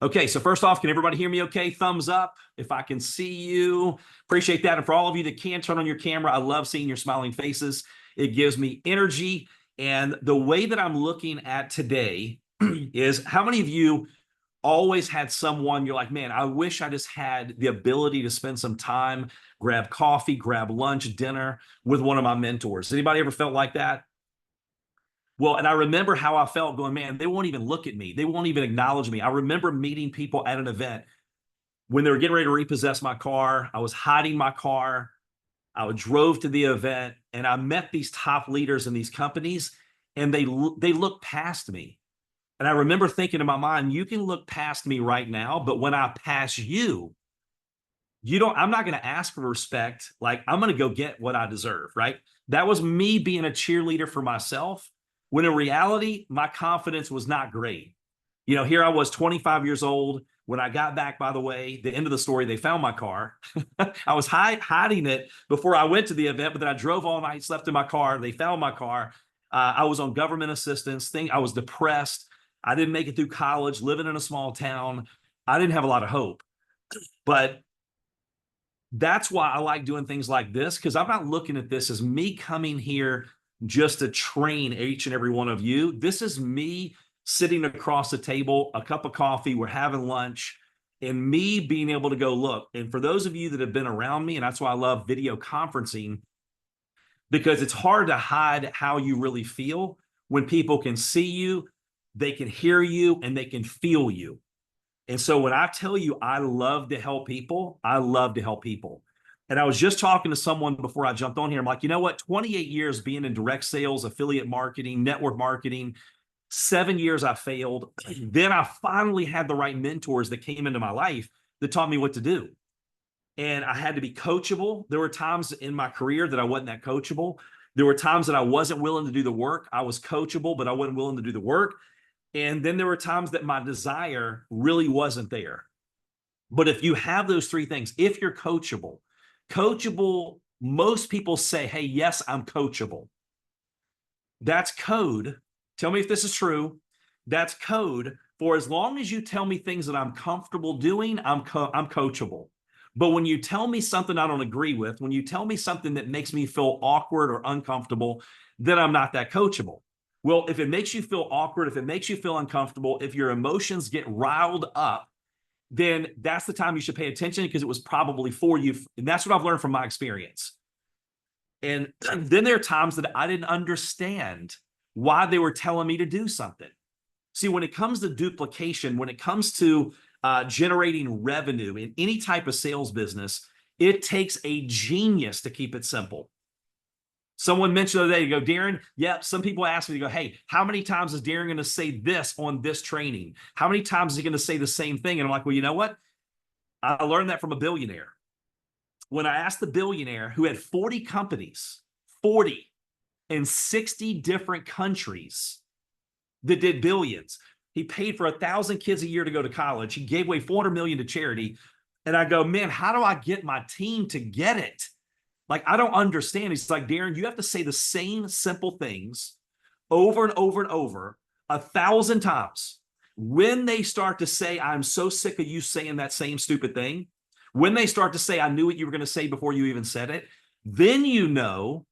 Okay, so first off, can everybody hear me okay? Thumbs up if I can see you. Appreciate that. And for all of you that can't turn on your camera, I love seeing your smiling faces. It gives me energy. And the way that I'm looking at today is how many of you always had someone you're like, man, I wish I just had the ability to spend some time, grab coffee, grab lunch, dinner with one of my mentors. Anybody ever felt like that? Well, and I remember how I felt going, man, they won't even look at me. They won't even acknowledge me. I remember meeting people at an event when they were getting ready to repossess my car. I was hiding my car. I drove to the event and I met these top leaders in these companies and they looked past me. And I remember thinking in my mind, you can look past me right now, but when I pass you, I'm not going to ask for respect. Like I'm going to go get what I deserve, right? That was me being a cheerleader for myself, when in reality, my confidence was not great. Here I was 25 years old. When I got back, by the way, the end of the story, they found my car. I was hiding it before I went to the event, but then I drove all night, slept in my car. They found my car. I was on government assistance. I was depressed. I didn't make it through college, living in a small town. I didn't have a lot of hope. But that's why I like doing things like this, because I'm not looking at this as me coming here just to train each and every one of you. This is me sitting across the table, a cup of coffee, we're having lunch, and me being able to go look. And for those of you that have been around me, and that's why I love video conferencing, because it's hard to hide how you really feel when people can see you, they can hear you, and they can feel you. And so when I tell you I love to help people, I love to help people. And I was just talking to someone before I jumped on here. I'm like, you know what? 28 years being in direct sales, affiliate marketing, network marketing, 7 years I failed. Then I finally had the right mentors that came into my life that taught me what to do. And I had to be coachable. There were times in my career that I wasn't that coachable. There were times that I wasn't willing to do the work. I was coachable, but I wasn't willing to do the work. And then there were times that my desire really wasn't there. But if you have those three things, if you're coachable, most people say, hey, yes, I'm coachable. That's code. Tell me if this is true. That's code for as long as you tell me things that I'm comfortable doing, I'm coachable. But when you tell me something I don't agree with, when you tell me something that makes me feel awkward or uncomfortable, then I'm not that coachable. Well, if it makes you feel awkward, if it makes you feel uncomfortable, if your emotions get riled up, then that's the time you should pay attention, because it was probably for you. And that's what I've learned from my experience. And then there are times that I didn't understand why they were telling me to do something. See, when it comes to duplication, when it comes to generating revenue in any type of sales business, it takes a genius to keep it simple. Someone mentioned the other day, you go, Darren, yeah, some people ask me, to go, hey, how many times is Darren going to say this on this training? How many times is he going to say the same thing? And I'm like, well, you know what? I learned that from a billionaire. When I asked the billionaire who had 40 companies, 40 in 60 different countries that did billions, he paid for 1,000 kids a year to go to college. He gave away $400 million to charity. And I go, man, how do I get my team to get it? Like, I don't understand. He's like, Darren, you have to say the same simple things over and over and over 1,000 times. When they start to say, I'm so sick of you saying that same stupid thing, when they start to say, I knew what you were going to say before you even said it, then you know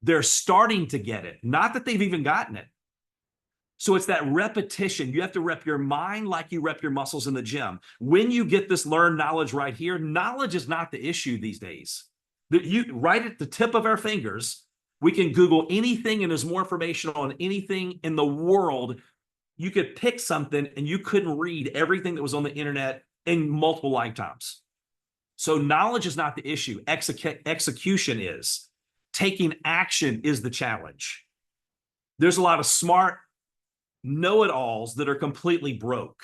they're starting to get it, not that they've even gotten it. So it's that repetition. You have to rep your mind like you rep your muscles in the gym. When you get this learned knowledge right here, knowledge is not the issue these days. Right at the tip of our fingers, we can Google anything and there's more information on anything in the world. You could pick something and you couldn't read everything that was on the internet in multiple lifetimes. So knowledge is not the issue. Execution is. Taking action is the challenge. There's a lot of smart know-it-alls that are completely broke.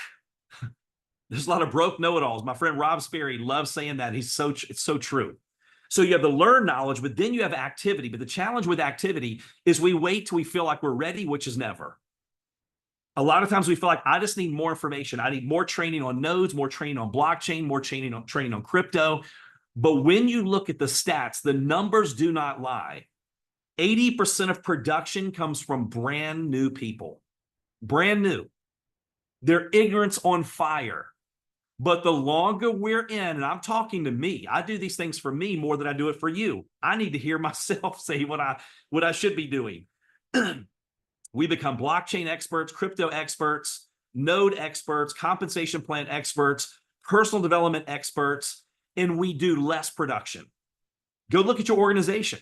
There's a lot of broke know-it-alls. My friend Rob Sperry loves saying that. It's so true. So you have the learned knowledge, but then you have activity. But the challenge with activity is we wait till we feel like we're ready, which is never. A lot of times we feel like I just need more information. I need more training on nodes, more training on blockchain, more training on crypto. But when you look at the stats, the numbers do not lie. 80% of production comes from brand new people. Brand new. Their ignorance on fire. But the longer we're in, and I'm talking to me, I do these things for me more than I do it for you. I need to hear myself say what I should be doing. We become blockchain experts, crypto experts, node experts, compensation plan experts, personal development experts, and we do less production. Go look at your organization.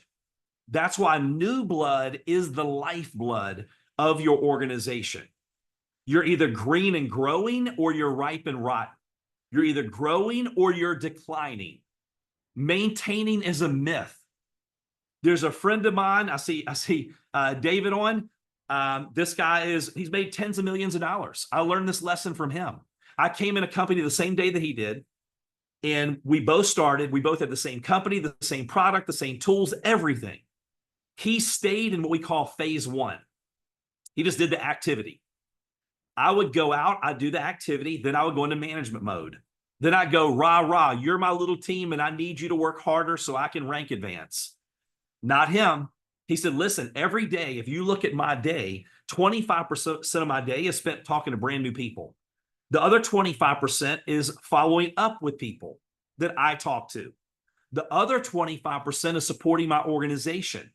That's why new blood is the lifeblood of your organization. You're either green and growing or you're ripe and rotten. You're either growing or you're declining. Maintaining is a myth. There's a friend of mine, I see David on. This guy he's made tens of millions of dollars. I learned this lesson from him. I came in a company the same day that he did, and we both had the same company, the same product, the same tools, everything. He stayed in what we call phase one. He just did the activity. I would go out, I'd do the activity, then I would go into management mode. Then I'd go, rah, rah, you're my little team and I need you to work harder so I can rank advance. Not him. He said, listen, every day, if you look at my day, 25% of my day is spent talking to brand new people. The other 25% is following up with people that I talk to. The other 25% is supporting my organization.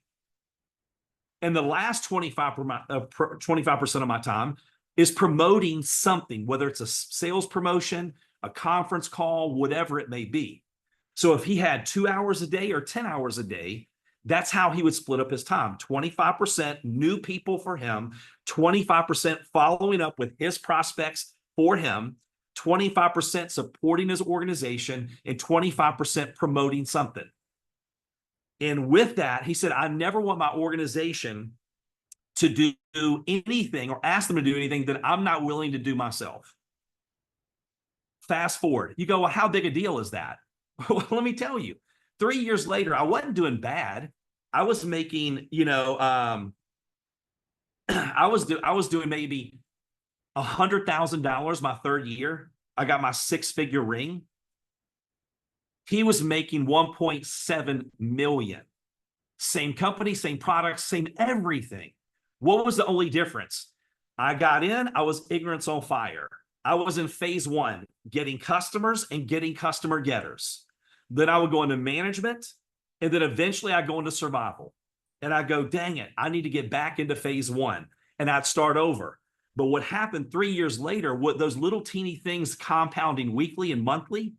And the last 25% of my time is promoting something, whether it's a sales promotion, a conference call, whatever it may be. So if he had 2 hours a day or 10 hours a day, that's how he would split up his time. 25% new people for him, 25% following up with his prospects for him, 25% supporting his organization, and 25% promoting something. And with that, he said, I never want my organization to do anything or ask them to do anything that I'm not willing to do myself. Fast forward, you go, well, how big a deal is that? Well, let me tell you, 3 years later, I wasn't doing bad. I was making, I was doing maybe $100,000 my third year. I got my 6-figure ring. He was making 1.7 million. Same company, same products, same everything. What was the only difference? I got in, I was ignorance on fire. I was in phase one, getting customers and getting customer getters. Then I would go into management, and then eventually I'd go into survival. And I'd go, dang it, I need to get back into phase one. And I'd start over. But what happened 3 years later, what those little teeny things compounding weekly and monthly,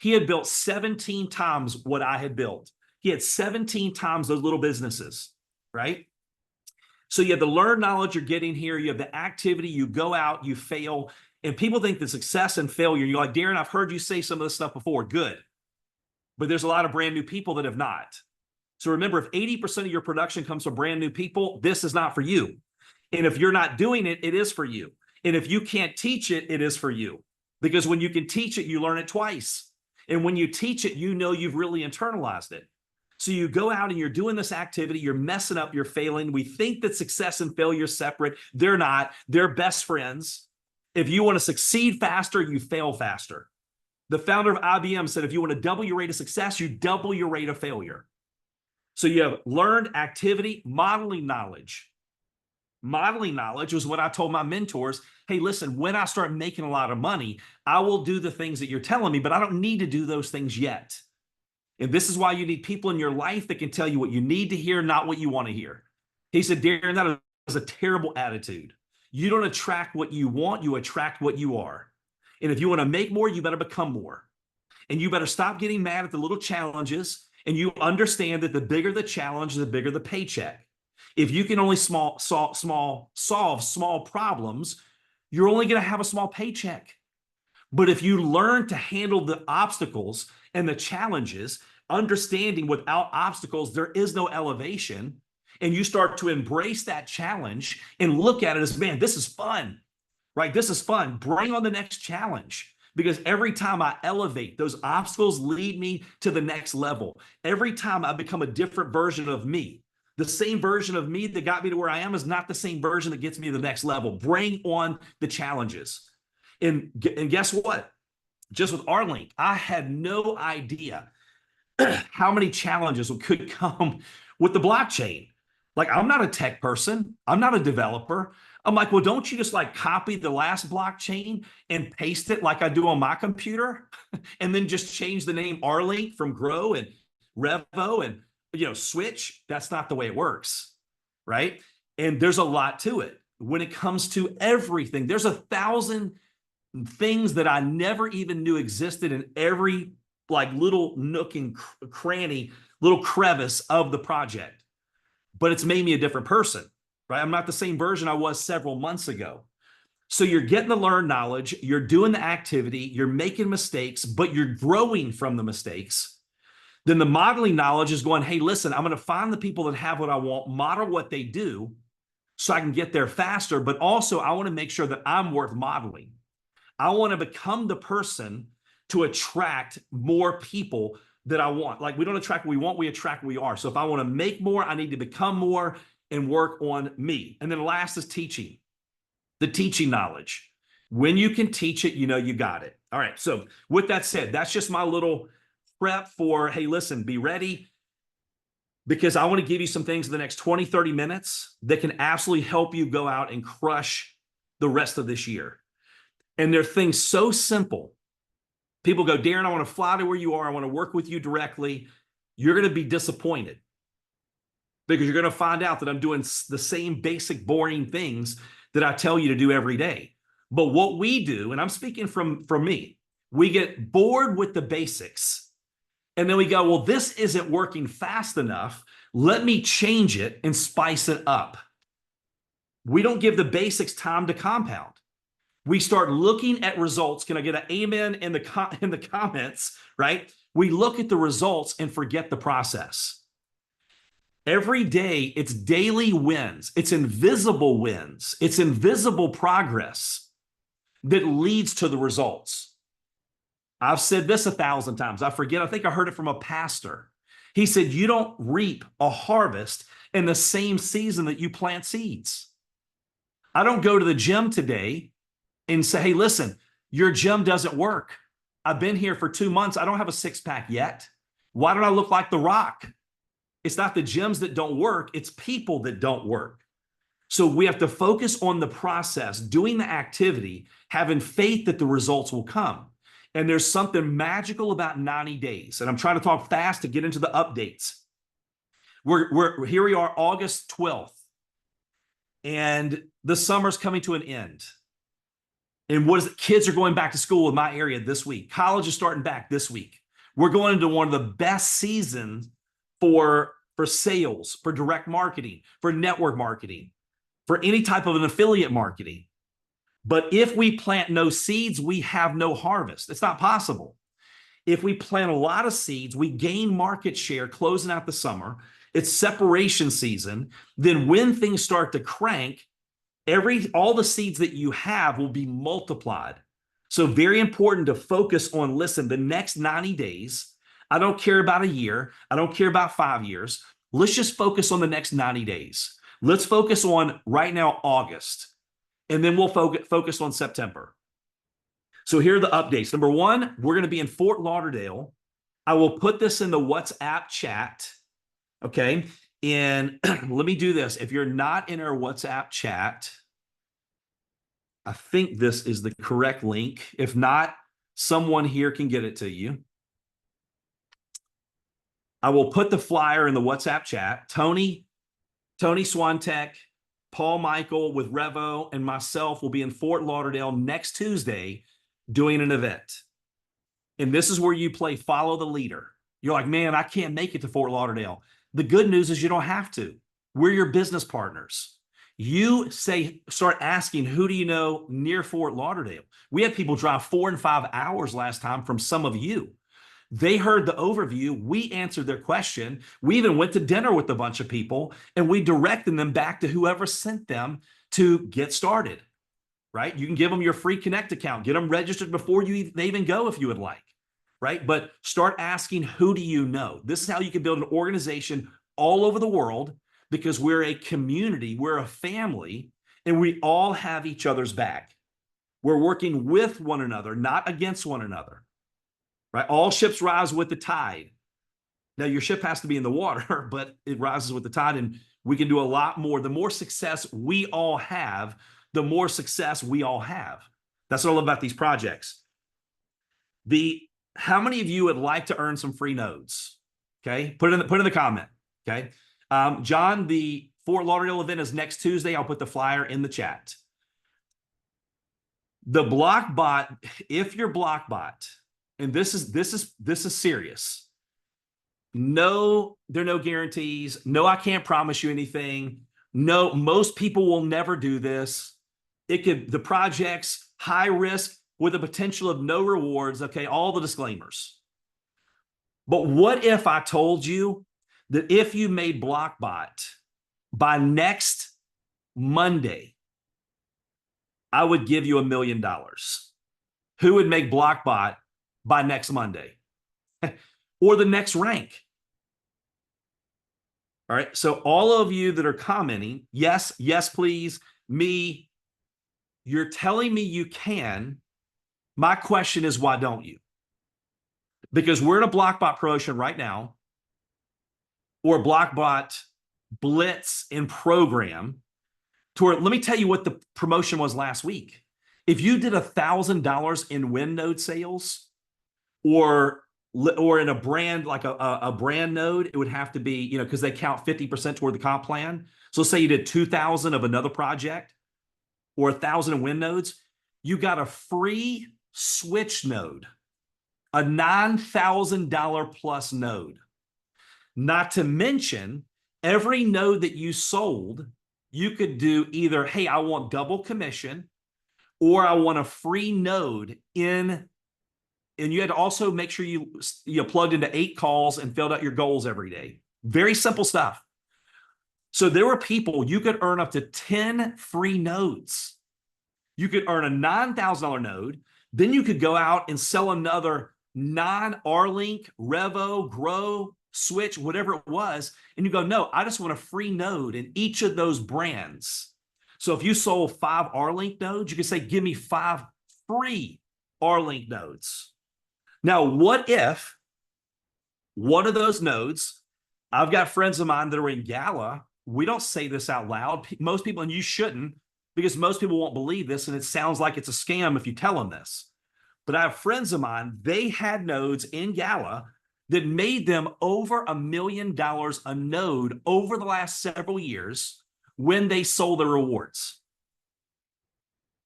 he had built 17 times what I had built. He had 17 times those little businesses, right? So you have the learned knowledge you're getting here. You have the activity, you go out, you fail. And people think that success and failure, you're like, Darren, I've heard you say some of this stuff before. Good. But there's a lot of brand new people that have not. So remember, if 80% of your production comes from brand new people, this is not for you. And if you're not doing it, it is for you. And if you can't teach it, it is for you. Because when you can teach it, you learn it twice. And when you teach it, you know you've really internalized it. So you go out and you're doing this activity, you're messing up, you're failing. We think that success and failure are separate. They're not. They're best friends. If you want to succeed faster, you fail faster. The founder of IBM said, if you want to double your rate of success, you double your rate of failure. So you have learned activity, modeling knowledge. Modeling knowledge was what I told my mentors. Hey, listen, when I start making a lot of money, I will do the things that you're telling me, but I don't need to do those things yet. And this is why you need people in your life that can tell you what you need to hear, not what you want to hear. He said, Darren, that is a terrible attitude. You don't attract what you want, you attract what you are. And if you want to make more, you better become more. And you better stop getting mad at the little challenges, and you understand that the bigger the challenge, the bigger the paycheck. If you can only solve small problems, you're only going to have a small paycheck. But if you learn to handle the obstacles and the challenges, understanding without obstacles, there is no elevation, and you start to embrace that challenge and look at it as, man, this is fun, right? This is fun. Bring on the next challenge. Because every time I elevate, those obstacles lead me to the next level. Every time I become a different version of me. The same version of me that got me to where I am is not the same version that gets me to the next level. Bring on the challenges. And guess what? Just with R-Link, I had no idea how many challenges could come with the blockchain. Like, I'm not a tech person. I'm not a developer. I'm like, well, don't you just like copy the last blockchain and paste it like I do on my computer and then just change the name Arlink from Grow and Revo and, Switch? That's not the way it works, right? And there's a lot to it when it comes to everything. There's 1,000 things that I never even knew existed in every like little nook and cranny, little crevice of the project. But it's made me a different person, right? I'm not the same version I was several months ago. So you're getting to learn knowledge, you're doing the activity, you're making mistakes, but you're growing from the mistakes. Then the modeling knowledge is going, hey, listen, I'm going to find the people that have what I want, model what they do so I can get there faster. But also I want to make sure that I'm worth modeling. I want to become the person to attract more people that I want. Like we don't attract what we want, we attract what we are. So if I want to make more, I need to become more and work on me. And then last is teaching, the teaching knowledge. When you can teach it, you got it. All right. So with that said, that's just my little prep for, hey, listen, be ready, because I want to give you some things in the next 20, 30 minutes that can absolutely help you go out and crush the rest of this year. And they're things so simple. People go, Darren, I want to fly to where you are. I want to work with you directly. You're going to be disappointed because you're going to find out that I'm doing the same basic, boring things that I tell you to do every day. But what we do, and I'm speaking from me, we get bored with the basics. And then we go, well, this isn't working fast enough. Let me change it and spice it up. We don't give the basics time to compound. We start looking at results. Can I get an amen in the comments, right? We look at the results and forget the process. Every day, it's daily wins. It's invisible wins. It's invisible progress that leads to the results. I've said this 1,000 times. I forget. I think I heard it from a pastor. He said, you don't reap a harvest in the same season that you plant seeds. I don't go to the gym today and say, hey, listen, your gym doesn't work. I've been here for 2 months. I don't have a six-pack yet. Why don't I look like The Rock? It's not the gyms that don't work. It's people that don't work. So we have to focus on the process, doing the activity, having faith that the results will come. And there's something magical about 90 days. And I'm trying to talk fast to get into the updates. Here we are, August 12th. And the summer's coming to an end. And what is it? Kids are going back to school in my area this week. College is starting back this week. We're going into one of the best seasons for sales, for direct marketing, for network marketing, for any type of an affiliate marketing. But if we plant no seeds, we have no harvest. It's not possible. If we plant a lot of seeds, we gain market share closing out the summer. It's separation season. Then when things start to crank, all the seeds that you have will be multiplied. So very important to focus on, listen, the next 90 days, I don't care about a year. I don't care about 5 years. Let's just focus on the next 90 days. Let's focus on right now, August, and then we'll focus on September. So here are the updates. Number one, we're going to be in Fort Lauderdale. I will put this in the WhatsApp chat. Okay. And let me do this. If you're not in our WhatsApp chat, I think this is the correct link. If not, someone here can get it to you. I will put the flyer in the WhatsApp chat. Tony Swantek, Paul Michael with Revo, and myself will be in Fort Lauderdale next Tuesday doing an event. And this is where you play follow the leader. You're like, man, I can't make it to Fort Lauderdale. The good news is you don't have to. We're your business partners. You start asking, who do you know near Fort Lauderdale? We had people drive 4 and 5 hours last time from some of you. They heard the overview. We answered their question. We even went to dinner with a bunch of people, and we directed them back to whoever sent them to get started, right? You can give them your free Connect account. Get them registered before they even go if you would like, right? But start asking, who do you know? This is how you can build an organization all over the world, because we're a community, we're a family, and we all have each other's back. We're working with one another, not against one another. Right? All ships rise with the tide. Now, your ship has to be in the water, but it rises with the tide, and We can do a lot more. The more success we all have, the more success we all have. That's what I love about these projects. How many of you would like to earn some free nodes? Okay, put in the comment. Okay, John, the Fort Lauderdale event is next Tuesday. I'll put the flyer in the chat. The BlockBot, if you're BlockBot, and this is serious. No, there are no guarantees. No, I can't promise you anything. No, most people will never do this. The project's high risk with the potential of no rewards. Okay, all the disclaimers. But what if I told you that if you made BlockBot by next Monday, I would give you $1 million? Who would make BlockBot by next Monday? Or the next rank? All right. So all of you that are commenting, yes, yes, please, me, you're telling me you can. My question is, why don't you? Because we're in a BlockBot promotion right now, or BlockBot Blitz and program. Let me tell you what the promotion was last week. If you did $1,000 in WinNode sales, or in a brand like a brand node, it would have to be, because they count 50% toward the comp plan. So say you did 2,000 of another project, or 1,000 in WinNodes, you got a free switch node, a $9,000 plus node. Not to mention, every node that you sold, you could do either, hey, I want double commission, or I want a free node in. And you had to also make sure you plugged into 8 calls and filled out your goals every day. Very simple stuff. So there were people, you could earn up to 10 free nodes. You could earn a $9,000 node. Then you could go out and sell another non-R-Link, Revo, Grow, Switch, whatever it was. And you go, no, I just want a free node in each of those brands. So if you sold 5 R-Link nodes, you could say, give me 5 free R-Link nodes. Now, what if one of those nodes, I've got friends of mine that are in Gala. We don't say this out loud. Most people, and you shouldn't, because most people won't believe this, and it sounds like it's a scam if you tell them this. But I have friends of mine, they had nodes in Gala that made them over $1 million a node over the last several years when they sold their rewards.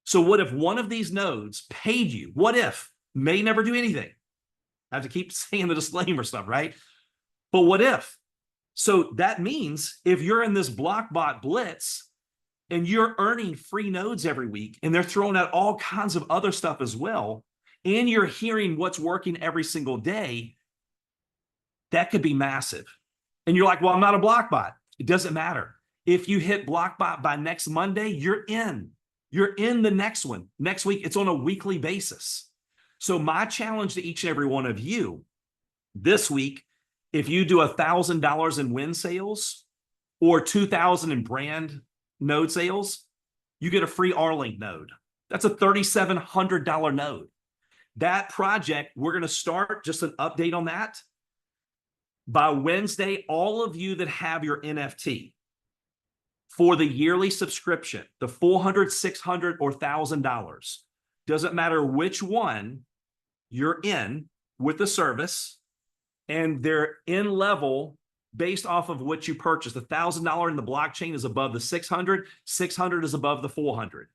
So what if one of these nodes paid you? What if? May never do anything. I have to keep saying the disclaimer stuff, right? But what if? So that means if you're in this BlockBot Blitz and you're earning free nodes every week, and they're throwing out all kinds of other stuff as well, and you're hearing what's working every single day, that could be massive. And you're like, well, I'm not a BlockBot. It doesn't matter. If you hit BlockBot by next Monday, you're in. You're in the next one. Next week, it's on a weekly basis. So my challenge to each and every one of you this week, if you do $1,000 in win sales or 2,000 in brand node sales, you get a free R-Link node. That's a $3,700 node. That project, we're going to start, just an update on that. By Wednesday, all of you that have your NFT for the yearly subscription, the $400, $600, or $1,000, doesn't matter which one you're in with the service, and they're in level based off of what you purchased. The $1,000 in the blockchain is above the 600, 600 is above the 400.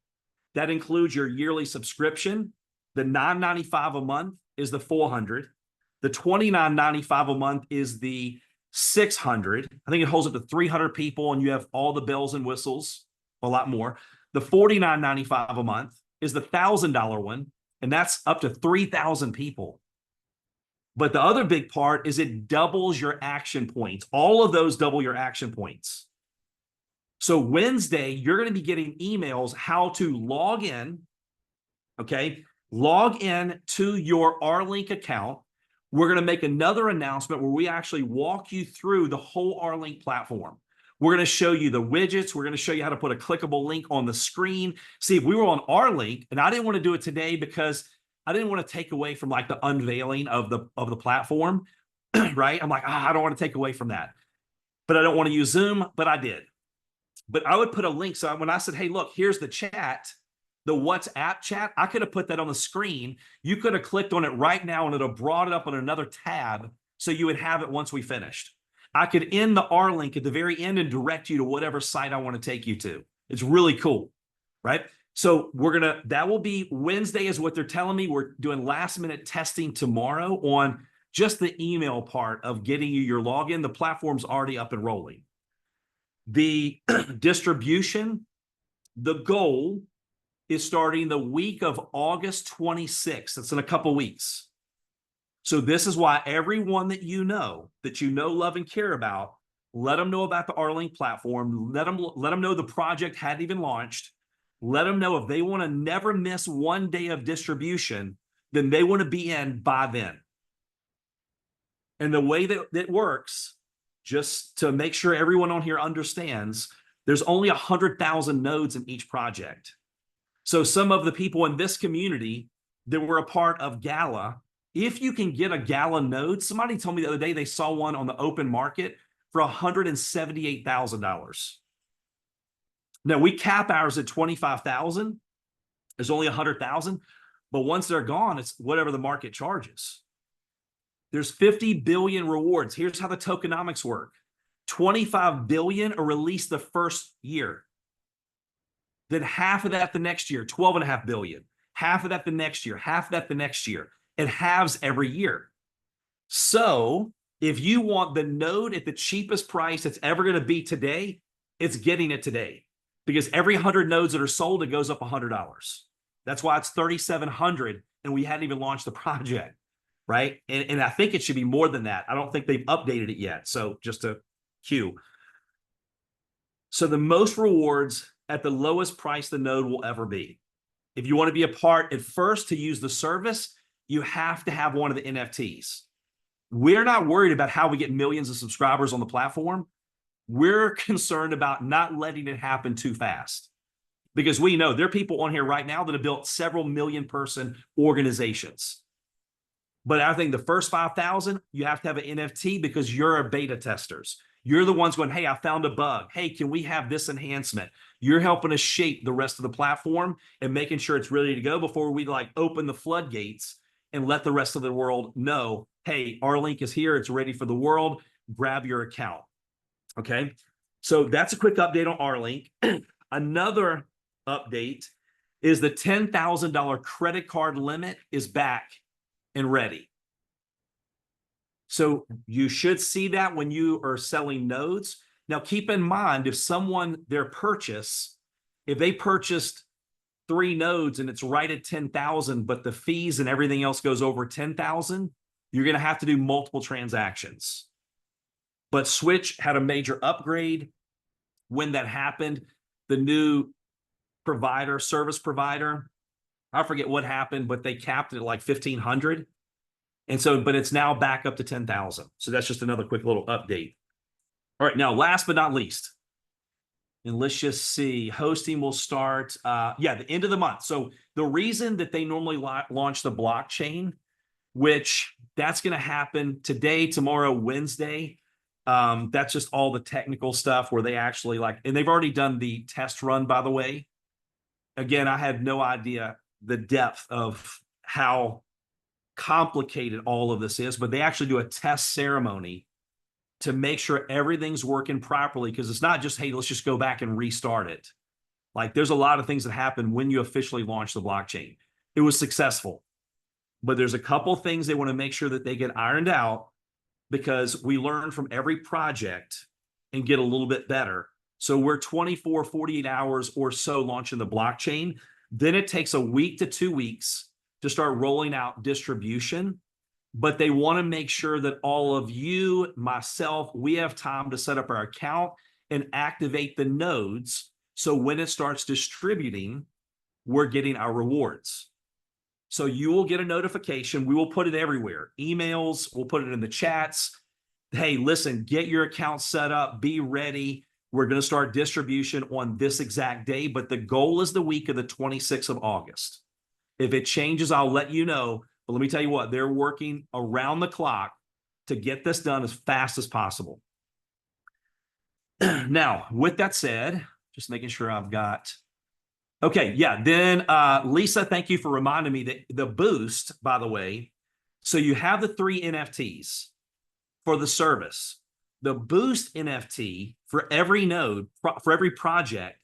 That includes your yearly subscription. The $9.95 a month is the 400. The $29.95 a month is the 600. I think it holds up to 300 people, and you have all the bells and whistles, a lot more. The $49.95 a month is the $1,000 one, and that's up to 3,000 people. But the other big part is it doubles your action points. All of those double your action points. So Wednesday, you're going to be getting emails how to log in, okay? Log in to your R-Link account. We're going to make another announcement where we actually walk you through the whole R-Link platform. We're going to show you the widgets. We're going to show you how to put a clickable link on the screen. See, if we were on R-Link, and I didn't want to do it today because I didn't want to take away from like the unveiling of the platform, right? I'm like, I don't want to take away from that. But I don't want to use Zoom, but I did. But I would put a link. So when I said, hey, look, here's the chat, the WhatsApp chat, I could have put that on the screen. You could have clicked on it right now and it'll brought it up on another tab. So you would have it once we finished. I could end the R link at the very end and direct you to whatever site I want to take you to. It's really cool, right? So that will be Wednesday is what they're telling me. We're doing last minute testing tomorrow on just the email part of getting you your login. The platform's already up and rolling. The distribution, the goal is starting the week of August 26th. That's in a couple weeks. So this is why everyone that you know, love, and care about, let them know about the R-Link platform. Let them know the project hadn't even launched. Let them know if they want to never miss one day of distribution, then they want to be in by then. And the way that it works, just to make sure everyone on here understands, there's only 100,000 nodes in each project. So some of the people in this community that were a part of Gala, if you can get a Gala node, somebody told me the other day they saw one on the open market for $178,000. Now we cap ours at 25,000. There's only 100,000, but once they're gone, it's whatever the market charges. There's 50 billion rewards. Here's how the tokenomics work. 25 billion are released the first year. Then half of that the next year, 12.5 billion. Half of that the next year, half of that the next year. It halves every year. So if you want the node at the cheapest price it's ever going to be today, it's getting it today. Because every 100 nodes that are sold, it goes up $100. That's why it's 3,700 and we hadn't even launched the project, right? And I think it should be more than that. I don't think they've updated it yet. So just a cue. So the most rewards at the lowest price the node will ever be. If you want to be a part at first to use the service, you have to have one of the NFTs. We're not worried about how we get millions of subscribers on the platform. We're concerned about not letting it happen too fast. Because we know there are people on here right now that have built several million person organizations. But I think the first 5,000, you have to have an NFT because you're a beta testers. You're the ones going, hey, I found a bug. Hey, can we have this enhancement? You're helping us shape the rest of the platform and making sure it's ready to go before we like open the floodgates and let the rest of the world know, hey, R-Link is here. It's ready for the world. Grab your account. Okay. So that's a quick update on R-Link. Another update is the $10,000 credit card limit is back and ready. So you should see that when you are selling nodes. Now, keep in mind, if someone, their purchase, if they purchased 3 nodes and it's right at 10,000, but the fees and everything else goes over 10,000, you're going to have to do multiple transactions. But Switch had a major upgrade when that happened. The new provider, service provider, I forget what happened, but they capped it at like 1,500. And so, but it's now back up to 10,000. So that's just another quick little update. All right, now last but not least, and let's just see, hosting will start, the end of the month. So the reason that they normally launch the blockchain, which that's going to happen today, tomorrow, Wednesday. That's just all the technical stuff where they actually and they've already done the test run, by the way. Again, I had no idea the depth of how complicated all of this is, but they actually do a test ceremony to make sure everything's working properly, because it's not just, hey, let's just go back and restart it. Like there's a lot of things that happen when you officially launch the blockchain. It was successful, but there's a couple things they want to make sure that they get ironed out, because we learn from every project and get a little bit better. So we're 24, 48 hours or so launching the blockchain. Then it takes a week to 2 weeks to start rolling out distribution. But they want to make sure that all of you, myself, we have time to set up our account and activate the nodes. So when it starts distributing, we're getting our rewards. So you will get a notification. We will put it everywhere. Emails, we'll put it in the chats. Hey, listen, get your account set up, be ready. We're going to start distribution on this exact day, but the goal is the week of the 26th of August. If it changes, I'll let you know. But let me tell you what, they're working around the clock to get this done as fast as possible. Now, with that said, Just making sure I've got. Okay, yeah. Then Lisa, thank you for reminding me that the boost, by the way, so you have the 3 NFTs for the service. The boost NFT for every node, for every project,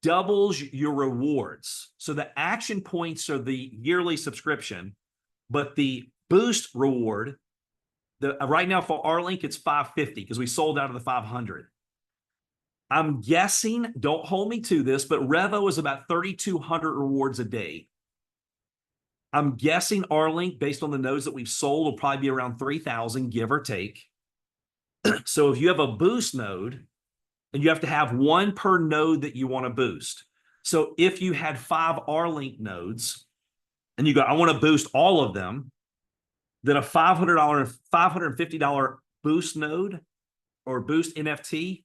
doubles your rewards. So the action points are the yearly subscription, but the boost reward, right now for R-Link, it's 550 because we sold out of the 500. I'm guessing, don't hold me to this, but Revo is about 3,200 rewards a day. I'm guessing R-Link, based on the nodes that we've sold, will probably be around 3,000, give or take. So if you have a boost node, and you have to have 1 per node that you want to boost. So if you had 5 R-Link nodes, and you go, I want to boost all of them, then a $500, $550 boost node or boost NFT,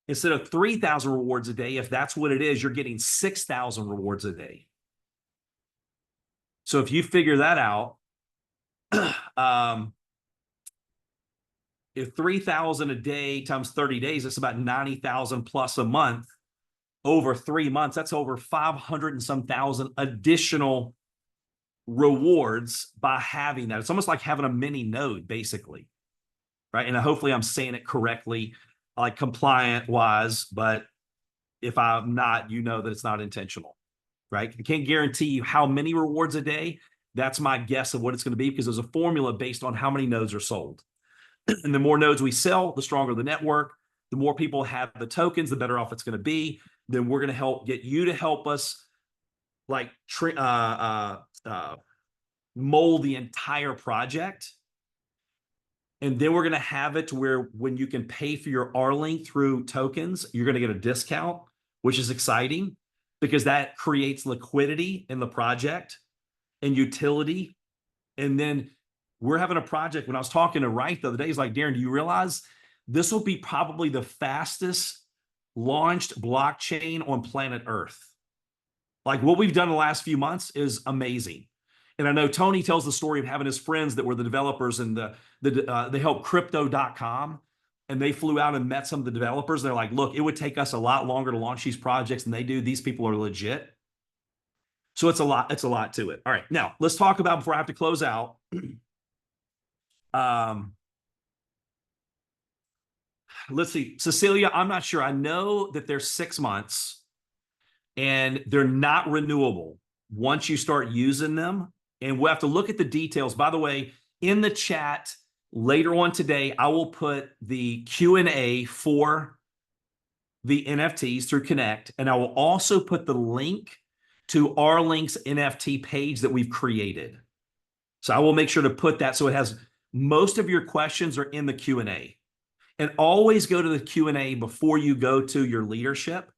instead of 3,000 rewards a day, if that's what it is, you're getting 6,000 rewards a day. So if you figure that out, if 3,000 a day times 30 days, it's about 90,000 plus a month over 3 months. That's over 500 and some thousand additional rewards by having that. It's almost like having a mini node, basically, right? And hopefully I'm saying it correctly, like compliant wise, but if I'm not, you know that it's not intentional, right? I can't guarantee you how many rewards a day. That's my guess of what it's going to be, because there's a formula based on how many nodes are sold. And the more nodes we sell, the stronger the network. The more people have the tokens, the better off it's going to be. Then we're going to help get you to help us, like mold the entire project. And then we're going to have it to where when you can pay for your R-Link through tokens, you're going to get a discount, which is exciting because that creates liquidity in the project and utility. And then we're having a project. When I was talking to Wright the other day, he's like, Darren, do you realize this will be probably the fastest launched blockchain on planet Earth? Like, what we've done in the last few months is amazing. And I know Tony tells the story of having his friends that were the developers, and they helped Crypto.com, and they flew out and met some of the developers. They're like, look, it would take us a lot longer to launch these projects than they do. These people are legit. So it's a lot to it. All right, now let's talk about, before I have to close out, let's see, Cecilia, I'm not sure. I know that they're 6 months and they're not renewable once you start using them. And we'll have to look at the details. By the way, in the chat later on today, I will put the Q&A for the NFTs through Connect. And I will also put the link to R-Link's NFT page that we've created. So I will make sure to put that so it has most of your questions are in the Q&A. And always go to the Q&A before you go to your leadership,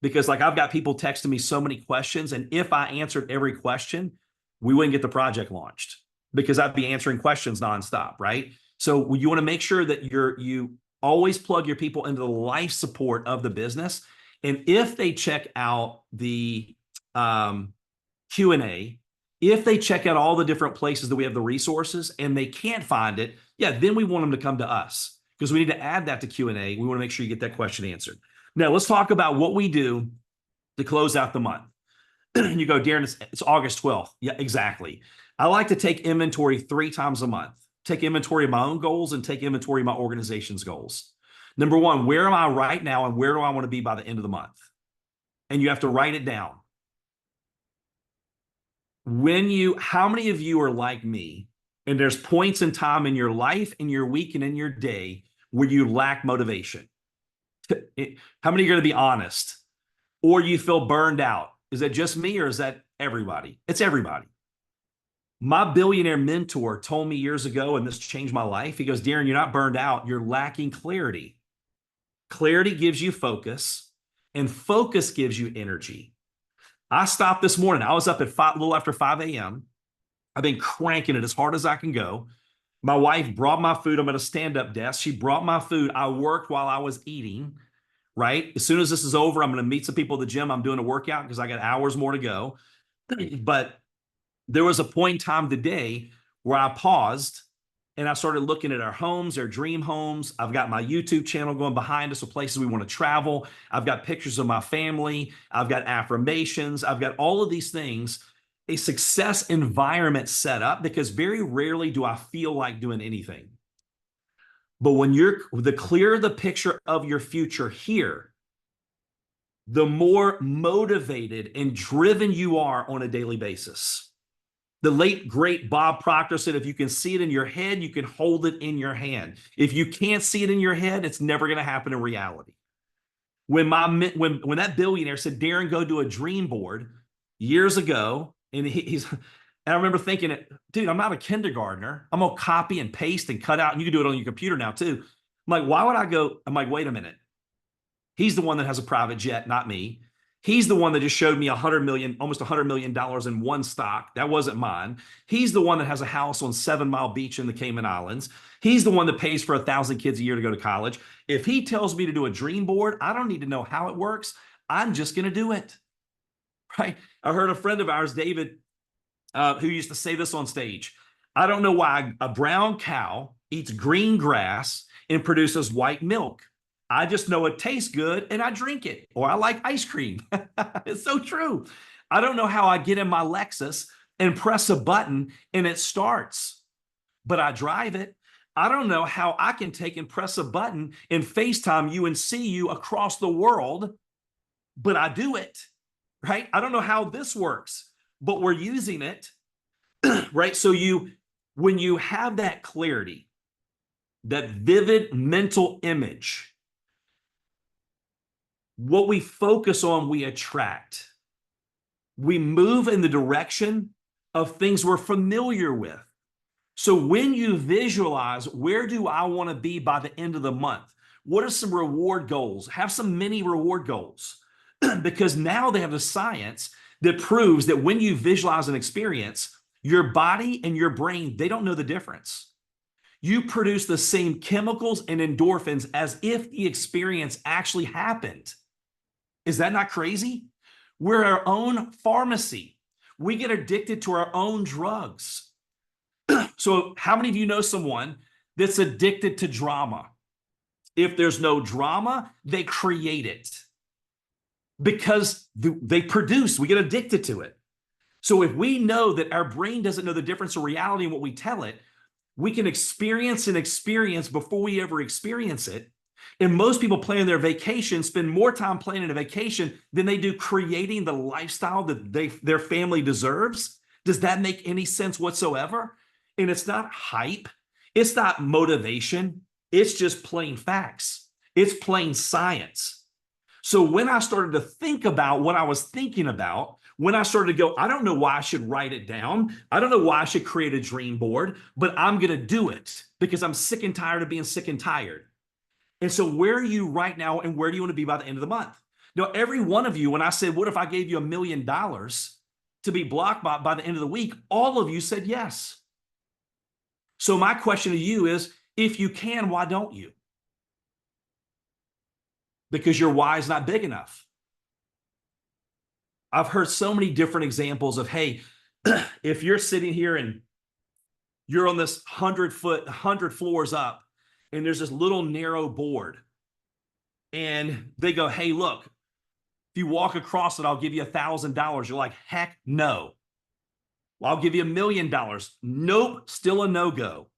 because like I've got people texting me so many questions, and if I answered every question, we wouldn't get the project launched because I'd be answering questions nonstop, right? So you want to make sure that you always plug your people into the life support of the business. And if they check out the Q&A, if they check out all the different places that we have the resources and they can't find it, yeah, then we want them to come to us, because we need to add that to Q&A. We want to make sure you get that question answered. Now, let's talk about what we do to close out the month. You go, Darren, it's August 12th. Yeah, exactly. I like to take inventory 3 times a month. Take inventory of my own goals and take inventory of my organization's goals. Number one, where am I right now and where do I want to be by the end of the month? And you have to write it down. How many of you are like me, and there's points in time in your life, in your week, and in your day where you lack motivation? How many are going to be honest? Or you feel burned out? Is that just me, or is that everybody? It's everybody. My billionaire mentor told me years ago, and this changed my life. He goes, Darren, you're not burned out. You're lacking clarity. Clarity gives you focus, and focus gives you energy. I stopped this morning. I was up at a little after 5 a.m. I've been cranking it as hard as I can go. My wife brought my food. I'm at a stand-up desk. She brought my food. I worked while I was eating, right? As soon as this is over, I'm going to meet some people at the gym. I'm doing a workout because I got hours more to go. But there was a point in time today where I paused and I started looking at our homes, our dream homes. I've got my YouTube channel going behind us of places we want to travel. I've got pictures of my family. I've got affirmations. I've got all of these things, a success environment set up, because very rarely do I feel like doing anything. But when the clearer the picture of your future here, the more motivated and driven you are on a daily basis. The late, great Bob Proctor said, if you can see it in your head, you can hold it in your hand. If you can't see it in your head, it's never going to happen in reality. When that billionaire said, Darren, go do a dream board years ago, and and I remember thinking, dude, I'm not a kindergartner. I'm going to copy and paste and cut out, and you can do it on your computer now too. I'm like, why would I go? I'm like, wait a minute. He's the one that has a private jet, not me. He's the one that just showed me almost $100 million in one stock. That wasn't mine. He's the one that has a house on 7 Mile Beach in the Cayman Islands. He's the one that pays for 1,000 kids a year to go to college. If he tells me to do a dream board, I don't need to know how it works. I'm just going to do it. Right? I heard a friend of ours, David, who used to say this on stage. I don't know why a brown cow eats green grass and produces white milk. I just know it tastes good and I drink it, or I like ice cream. It's so true. I don't know how I get in my Lexus and press a button and it starts, but I drive it. I don't know how I can take and press a button and FaceTime you and see you across the world, but I do it, right? I don't know how this works, but we're using it, right? So when you have that clarity, that vivid mental image, what we focus on, we attract. We move in the direction of things we're familiar with. So when you visualize, where do I want to be by the end of the month? What are some reward goals? Have some mini reward goals. Because now they have the science that proves that when you visualize an experience, your body and your brain, they don't know the difference. You produce the same chemicals and endorphins as if the experience actually happened. Is that not crazy? We're our own pharmacy. We get addicted to our own drugs. So how many of you know someone that's addicted to drama? If there's no drama, they create it. Because we get addicted to it. So if we know that our brain doesn't know the difference of reality and what we tell it, we can experience an experience before we ever experience it. And most people planning their vacation spend more time planning a vacation than they do creating the lifestyle that their family deserves. Does that make any sense whatsoever? And it's not hype. It's not motivation. It's just plain facts. It's plain science. So when I started to think about what I was thinking about, when I started to go, I don't know why I should write it down. I don't know why I should create a dream board, but I'm going to do it because I'm sick and tired of being sick and tired. And so where are you right now, and where do you want to be by the end of the month? Now, every one of you, when I said, what if I gave you $1 million to be blocked by the end of the week, all of you said yes. So my question to you is, if you can, why don't you? Because your why is not big enough. I've heard so many different examples of, hey, if you're sitting here and you're on this 100 floors up, and there's this little narrow board, and they go, hey, look, if you walk across it, I'll give you $1,000. You're like, heck no. Well, I'll give you $1 million. Nope, still a no-go.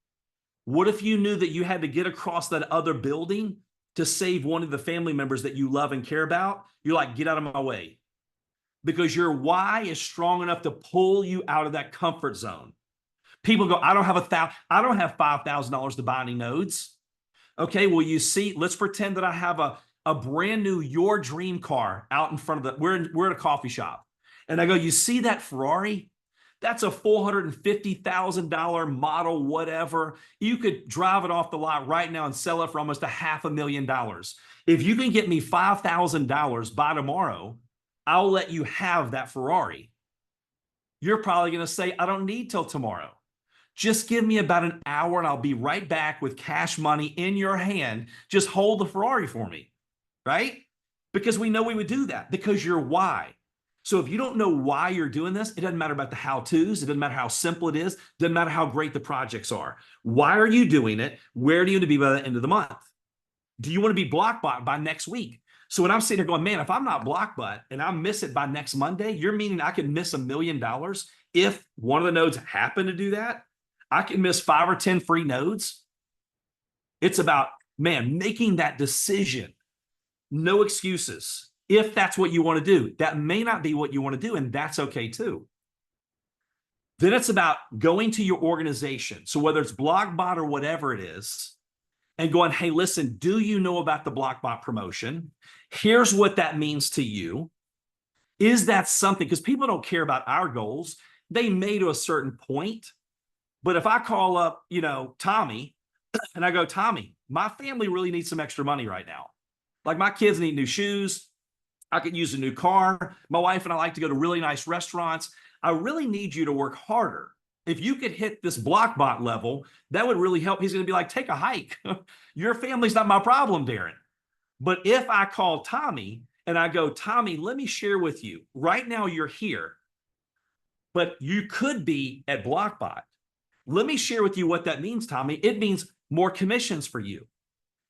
What if you knew that you had to get across that other building to save one of the family members that you love and care about? You're like, get out of my way. Because your why is strong enough to pull you out of that comfort zone. People go, I don't have $5,000 to buy any nodes. Okay, well, you see, let's pretend that I have a brand new Your Dream car out in front of we're at a coffee shop. And I go, you see that Ferrari? That's a $450,000 model, whatever. You could drive it off the lot right now and sell it for almost $500,000. If you can get me $5,000 by tomorrow, I'll let you have that Ferrari. You're probably going to say, I don't need till tomorrow. Just give me about an hour and I'll be right back with cash money in your hand. Just hold the Ferrari for me, right? Because we know we would do that, because your why. So if you don't know why you're doing this, it doesn't matter about the how-tos. It doesn't matter how simple it is. It doesn't matter how great the projects are. Why are you doing it? Where do you want to be by the end of the month? Do you want to be Blockbot by next week? So when I'm sitting here going, man, if I'm not Blockbot and I miss it by next Monday, you're meaning I could miss $1 million if one of the nodes happen to do that? I can miss 5 or 10 free nodes. It's about, man, making that decision. No excuses. If that's what you want to do, that may not be what you want to do, and that's okay too. Then it's about going to your organization. So whether it's Blockbot or whatever it is, and going, hey, listen, do you know about the Blockbot promotion? Here's what that means to you. Is that something, because people don't care about our goals. They may to a certain point. But if I call up, Tommy, and I go, Tommy, my family really needs some extra money right now. Like my kids need new shoes. I could use a new car. My wife and I like to go to really nice restaurants. I really need you to work harder. If you could hit this Blockbot level, that would really help. He's going to be like, take a hike. Your family's not my problem, Darren. But if I call Tommy and I go, Tommy, let me share with you. Right now you're here, but you could be at Blockbot. Let me share with you what that means, Tommy. It means more commissions for you.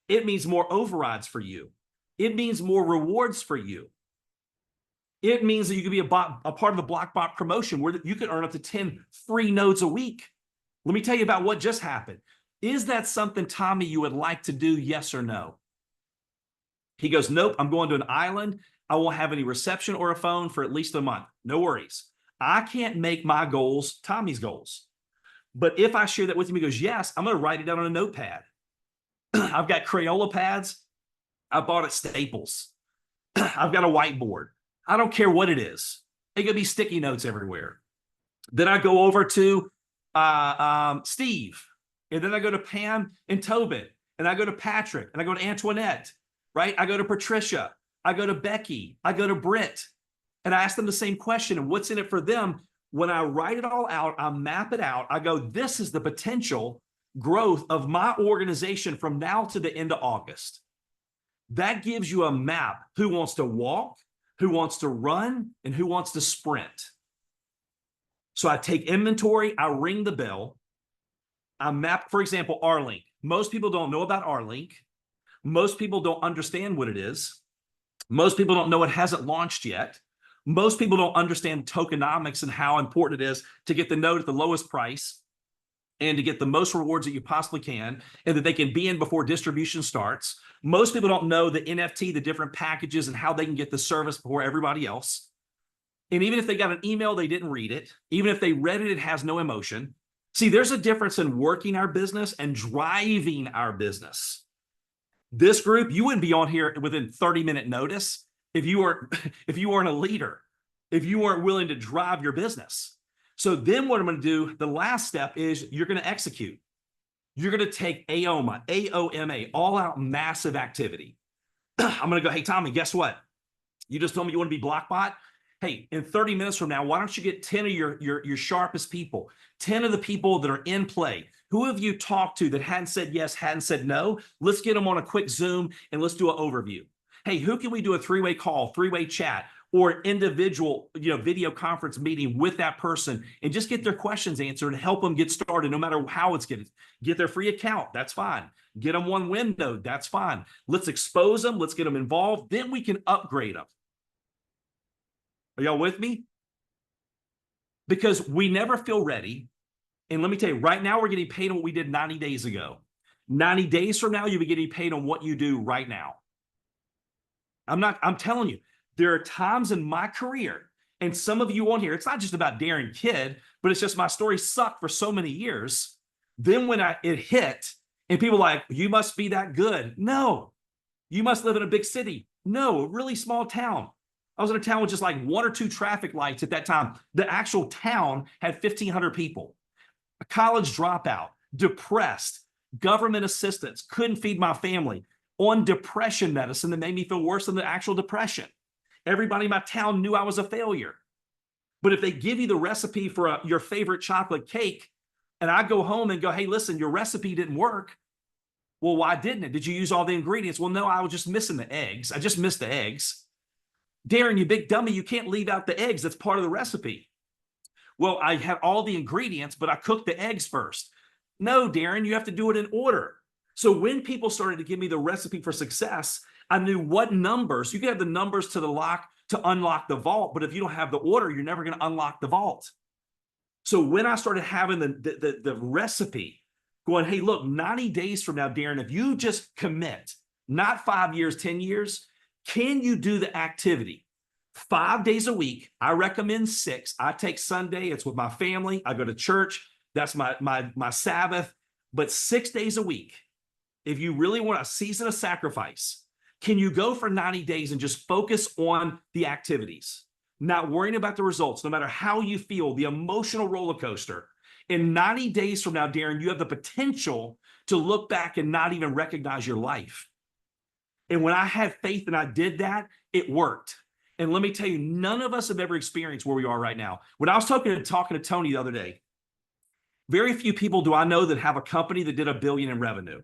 It means more overrides for you. It means more rewards for you. It means that you could be a part of the Blockbot promotion where you could earn up to 10 free nodes a week. Let me tell you about what just happened. Is that something, Tommy, you would like to do? Yes or no? He goes, nope, I'm going to an island. I won't have any reception or a phone for at least a month. No worries. I can't make my goals Tommy's goals. But if I share that with him, he goes, yes, I'm going to write it down on a notepad. I've got Crayola pads. I bought at Staples. I've got a whiteboard. I don't care what it is. It could be sticky notes everywhere. Then I go over to Steve, and then I go to Pam and Tobin, and I go to Patrick, and I go to Antoinette, right? I go to Patricia. I go to Becky. I go to Britt, and I ask them the same question, and what's in it for them? When I write it all out, I map it out. I go, this is the potential growth of my organization from now to the end of August. That gives you a map. Who wants to walk, who wants to run, and who wants to sprint. So I take inventory, I ring the bell, I map, for example, R-Link. Most people don't know about R-Link. Most people don't understand what it is. Most people don't know it hasn't launched yet. Most people don't understand tokenomics and how important it is to get the node at the lowest price and to get the most rewards that you possibly can, and that they can be in before distribution starts. Most people don't know the NFT, the different packages, and how they can get the service before everybody else. And even if they got an email, they didn't read it. Even if they read it, it has no emotion. See, there's a difference in working our business and driving our business. This group, you wouldn't be on here within 30-minute notice if you weren't a leader, if you weren't willing to drive your business. So then what I'm going to do, the last step is you're going to execute. You're going to take AOMA, AOMA, all out massive activity. I'm going to go, hey, Tommy, guess what? You just told me you want to be Blockbot. Hey, in 30 minutes from now, why don't you get 10 of your sharpest people, 10 of the people that are in play? Who have you talked to that hadn't said yes, hadn't said no? Let's get them on a quick Zoom and let's do an overview. Hey, who can we do a three-way call, three-way chat, or individual, video conference meeting with that person and just get their questions answered and help them get started, no matter how it's getting. Get their free account, that's fine. Get them one window, that's fine. Let's expose them, let's get them involved, then we can upgrade them. Are y'all with me? Because we never feel ready. And let me tell you, right now we're getting paid on what we did 90 days ago. 90 days from now, you'll be getting paid on what you do right now. I'm telling you, there are times in my career, and some of you on here, it's not just about Darren Kidd, but it's just my story sucked for so many years. Then when it hit, and people are like, you must be that good. No. You must live in a big city. No, a really small town. I was in a town with just like 1 or 2 traffic lights at that time. The actual town had 1,500 people. A college dropout, depressed, government assistance, couldn't feed my family, on depression medicine that made me feel worse than the actual depression. Everybody in my town knew I was a failure. But if they give you the recipe for your favorite chocolate cake, and I go home and go, hey, listen, your recipe didn't work. Well, why didn't it? Did you use all the ingredients? Well, no, I was just missing the eggs. I just missed the eggs. Darren, you big dummy, you can't leave out the eggs. That's part of the recipe. Well, I had all the ingredients, but I cooked the eggs first. No, Darren, you have to do it in order. So when people started to give me the recipe for success, I knew what numbers. You can have the numbers to the lock to unlock the vault, but if you don't have the order, you're never going to unlock the vault. So when I started having the recipe going, hey, look, 90 days from now, Darren, if you just commit, not 5 years, 10 years, can you do the activity? 5 days a week. I recommend 6. I take Sunday. It's with my family. I go to church. That's my Sabbath. But 6 days a week, if you really want a season of sacrifice, can you go for 90 days and just focus on the activities, not worrying about the results, no matter how you feel, the emotional roller coaster? In 90 days from now, Darren, you have the potential to look back and not even recognize your life. And when I had faith and I did that, it worked. And let me tell you, none of us have ever experienced where we are right now. When I was talking to Tony the other day, very few people do I know that have a company that did $1 billion in revenue.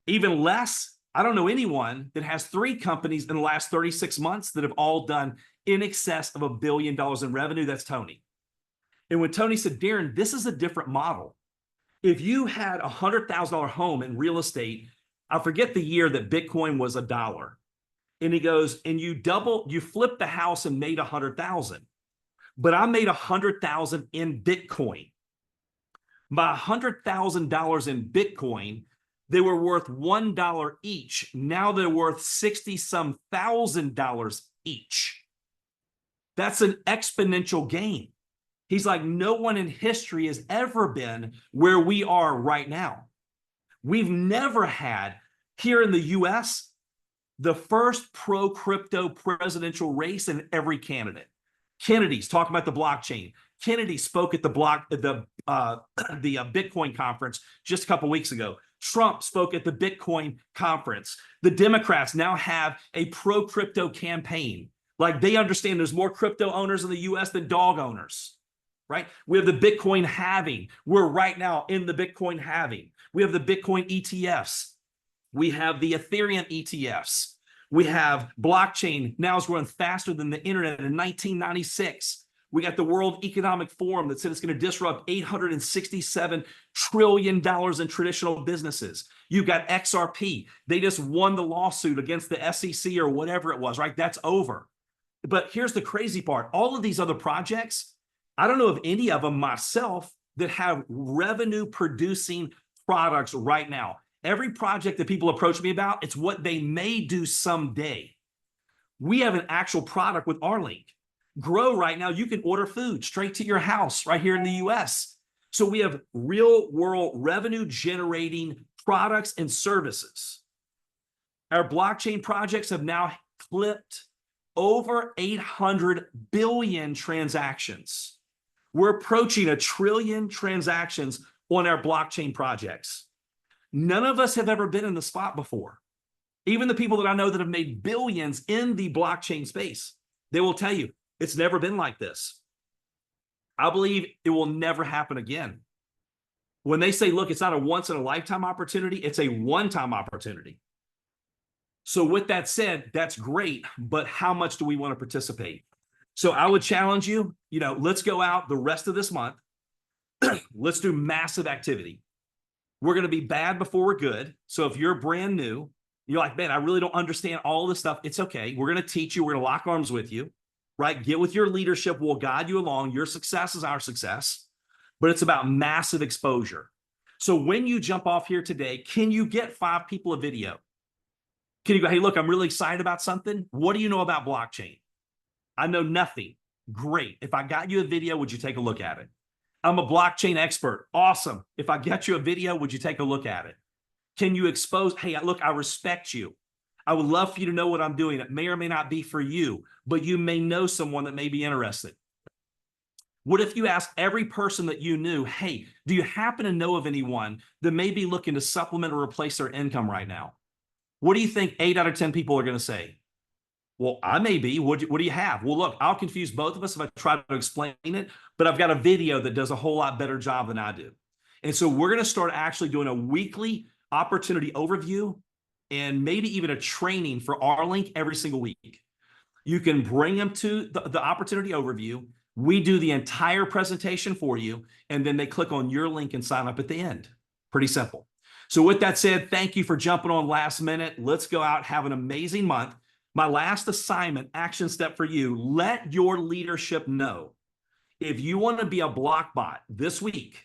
Even less, I don't know anyone that has 3 companies in the last 36 months that have all done in excess of $1 billion in revenue. That's Tony. And when Tony said, Darren, this is a different model. If you had a $100,000 home in real estate, I forget the year that Bitcoin was $1. And he goes, and you flipped the house and made 100,000. But I made 100,000 in Bitcoin. My $100,000 in Bitcoin, they were worth $1 each. Now they're worth 60-some thousand dollars each. That's an exponential gain. He's like, no one in history has ever been where we are right now. We've never had, here in the US, the first pro-crypto presidential race in every candidate. Kennedy's talking about the blockchain. Kennedy spoke at the Bitcoin conference just a couple of weeks ago. Trump spoke at the Bitcoin conference. The Democrats now have a pro-crypto campaign. Like, they understand there's more crypto owners in the US than dog owners, right? We have the Bitcoin halving. We're right now in the Bitcoin halving. We have the Bitcoin ETFs. We have the Ethereum ETFs. We have blockchain now is growing faster than the internet in 1996. We got the World Economic Forum that said it's going to disrupt $867 trillion in traditional businesses. You've got XRP. They just won the lawsuit against the SEC or whatever it was, right? That's over. But here's the crazy part. All of these other projects, I don't know of any of them myself that have revenue producing products right now. Every project that people approach me about, it's what they may do someday. We have an actual product with Arlink. Grow right now, you can order food straight to your house right here in the US. So we have real world revenue generating products and services. Our blockchain projects have now clipped over 800 billion transactions. We're approaching 1 trillion transactions on our blockchain projects. None of us have ever been in the spot before. Even the people that I know that have made billions in the blockchain space, they will tell you it's never been like this. I believe it will never happen again. When they say, look, it's not a once in a lifetime opportunity, it's a one-time opportunity. So with that said, that's great, but how much do we want to participate? So I would challenge you, let's go out the rest of this month. Let's do massive activity. We're going to be bad before we're good. So if you're brand new, you're like, man, I really don't understand all this stuff. It's okay. We're going to teach you. We're going to lock arms with you, right? Get with your leadership. We'll guide you along. Your success is our success, but it's about massive exposure. So when you jump off here today, can you get 5 people a video? Can you go, hey, look, I'm really excited about something. What do you know about blockchain? I know nothing. Great. If I got you a video, would you take a look at it? I'm a blockchain expert. Awesome. If I get you a video, would you take a look at it? Can you expose, hey, look, I respect you. I would love for you to know what I'm doing. It may or may not be for you, but you may know someone that may be interested. What if you asked every person that you knew, hey, do you happen to know of anyone that may be looking to supplement or replace their income right now? What do you think 8 out of 10 people are going to say? Well, I may be. What do you have? Well, look, I'll confuse both of us if I try to explain it, but I've got a video that does a whole lot better job than I do. And so we're going to start actually doing a weekly opportunity overview and maybe even a training for Arlink every single week. You can bring them to the opportunity overview. We do the entire presentation for you, and then they click on your link and sign up at the end. Pretty simple. So with that said, thank you for jumping on last minute. Let's go out, have an amazing month. My last assignment, action step for you, let your leadership know if you want to be a block bot this week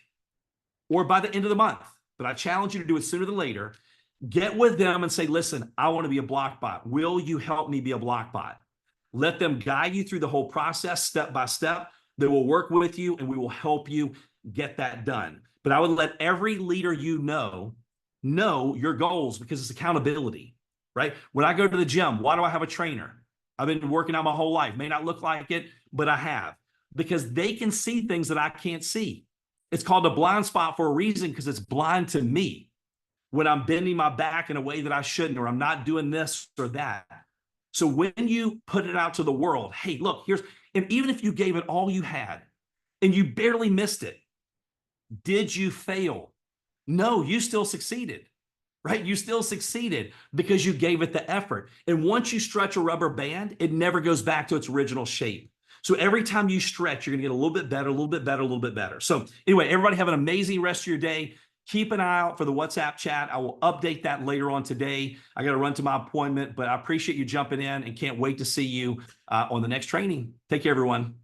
or by the end of the month, but I challenge you to do it sooner than later. Get with them and say, listen, I want to be a block bot. Will you help me be a block bot? Let them guide you through the whole process step by step. They will work with you and we will help you get that done. But I would let every leader you know your goals, because it's accountability, right? When I go to the gym, why do I have a trainer? I've been working out my whole life. May not look like it, but I have, because they can see things that I can't see. It's called a blind spot for a reason, because it's blind to me when I'm bending my back in a way that I shouldn't, or I'm not doing this or that. So when you put it out to the world, hey, look, here's, and even if you gave it all you had and you barely missed it, did you fail? No, you still succeeded, right? You still succeeded because you gave it the effort. And once you stretch a rubber band, it never goes back to its original shape. So every time you stretch, you're going to get a little bit better, a little bit better, a little bit better. So anyway, everybody have an amazing rest of your day. Keep an eye out for the WhatsApp chat. I will update that later on today. I got to run to my appointment, but I appreciate you jumping in and can't wait to see you on the next training. Take care, everyone.